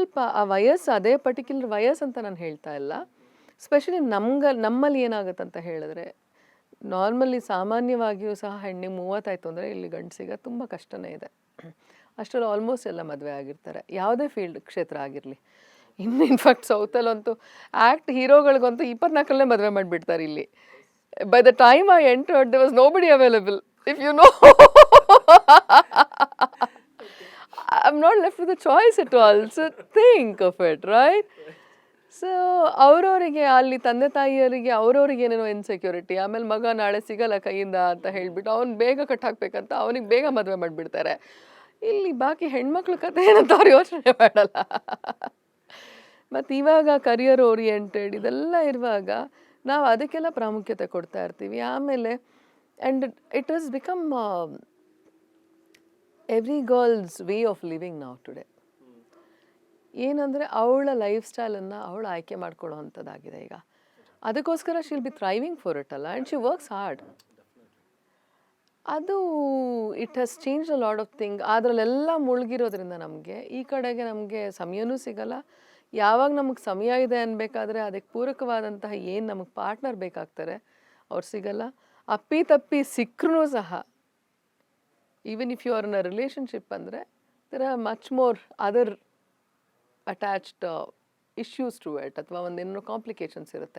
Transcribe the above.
ಸ್ವಲ್ಪ ಆ ವಯಸ್ಸು ಅದೇ ಪರ್ಟಿಕ್ಯುಲರ್ ವಯಸ್ಸು ಅಂತ ನಾನು ಹೇಳ್ತಾ ಇಲ್ಲ. ಸ್ಪೆಷಲಿ ನಮ್ಮಲ್ಲಿ ಏನಾಗುತ್ತೆ ಅಂತ ಹೇಳಿದ್ರೆ, ನಾರ್ಮಲಿ ಸಾಮಾನ್ಯವಾಗಿಯೂ ಸಹ ಹೆಣ್ಣಿಗೆ 30 ಆಯಿತು ಅಂದರೆ ಇಲ್ಲಿ ಗಂಡಸಿಗೆ ತುಂಬ ಕಷ್ಟನೇ ಇದೆ. ಅಷ್ಟರಲ್ಲಿ ಆಲ್ಮೋಸ್ಟ್ ಎಲ್ಲ ಮದುವೆ ಆಗಿರ್ತಾರೆ, ಯಾವುದೇ ಫೀಲ್ಡ್ ಕ್ಷೇತ್ರ ಆಗಿರಲಿ. ಇನ್ನು ಇನ್ಫ್ಯಾಕ್ಟ್ ಸೌತಲ್ಲಂತೂ ಹೀರೋಗಳಿಗಂತೂ 24ರಲ್ಲೇ ಮದುವೆ ಮಾಡಿಬಿಡ್ತಾರೆ ಇಲ್ಲಿ. By the time I entered there was nobody available, if you know. I'm not left with a choice at all. So think of it, right? So ಅವ್ರವರಿಗೆ ಅಲ್ಲಿ ತಂದೆ ತಾಯಿಯರಿಗೆ ಅವ್ರವ್ರಿಗೆ ಏನೇನೋ ಇನ್ಸೆಕ್ಯೂರಿಟಿ, ಆಮೇಲೆ ಮಗ ನಾಳೆ ಸಿಗಲ್ಲ ಕೈಯಿಂದ ಅಂತ ಹೇಳ್ಬಿಟ್ಟು ಅವ್ನು ಬೇಗ ಕಟ್ಟಾಕ್ಬೇಕಂತ ಅವನಿಗೆ ಬೇಗ ಮದುವೆ ಮಾಡಿಬಿಡ್ತಾರೆ. ಇಲ್ಲಿ ಬಾಕಿ ಹೆಣ್ಮಕ್ಳ ಕತೆ ಏನಂತ ಅವ್ರು ಯೋಚನೆ ಮಾಡಲ್ಲ. ಮತ್ತು ಇವಾಗ ಕರಿಯರ್ ಓರಿಯೆಂಟೆಡ್ ಇದೆಲ್ಲ ಇರುವಾಗ ನಾವು ಅದಕ್ಕೆಲ್ಲ ಪ್ರಾಮುಖ್ಯತೆ ಕೊಡ್ತಾ ಇರ್ತೀವಿ. ಆಮೇಲೆ and it is become every girls way of living ನಾವು ಟುಡೇ. ಏನಂದರೆ ಅವಳ ಲೈಫ್ ಸ್ಟೈಲನ್ನು ಅವಳು ಆಯ್ಕೆ ಮಾಡ್ಕೊಳ್ಳೋ ಅಂಥದ್ದಾಗಿದೆ ಈಗ. ಅದಕ್ಕೋಸ್ಕರ she'll be thriving for it ಅಲ್ಲ, ಆ್ಯಂಡ್ ಶಿ ವರ್ಕ್ಸ್ ಹಾರ್ಡ್. ಅದು it has change a lot of thing. ಅದರಲ್ಲೆಲ್ಲ ಮುಳುಗಿರೋದ್ರಿಂದ ಈ ಕಡೆಗೆ ನಮಗೆ ಸಮಯನೂ ಸಿಗಲ್ಲ. ಯಾವಾಗ ನಮಗೆ ಸಮಯ ಇದೆ ಅನ್ಬೇಕಾದ್ರೆ ಅದಕ್ಕೆ ಪೂರಕವಾದಂತಹ ಏನು ನಮಗೆ ಪಾರ್ಟ್ನರ್ ಬೇಕಾಗ್ತಾರೆ ಅವ್ರು ಸಿಗಲ್ಲ. ಅಪ್ಪಿ ಸಿಕ್ಕರೂ ಸಹ, even if you are in a relationship ಅಂದರೆ there are much more other attached issues to it, ಅಥವಾ ಒಂದೇನೋ ಕಾಂಪ್ಲಿಕೇಶನ್ಸ್ ಇರುತ್ತೆ.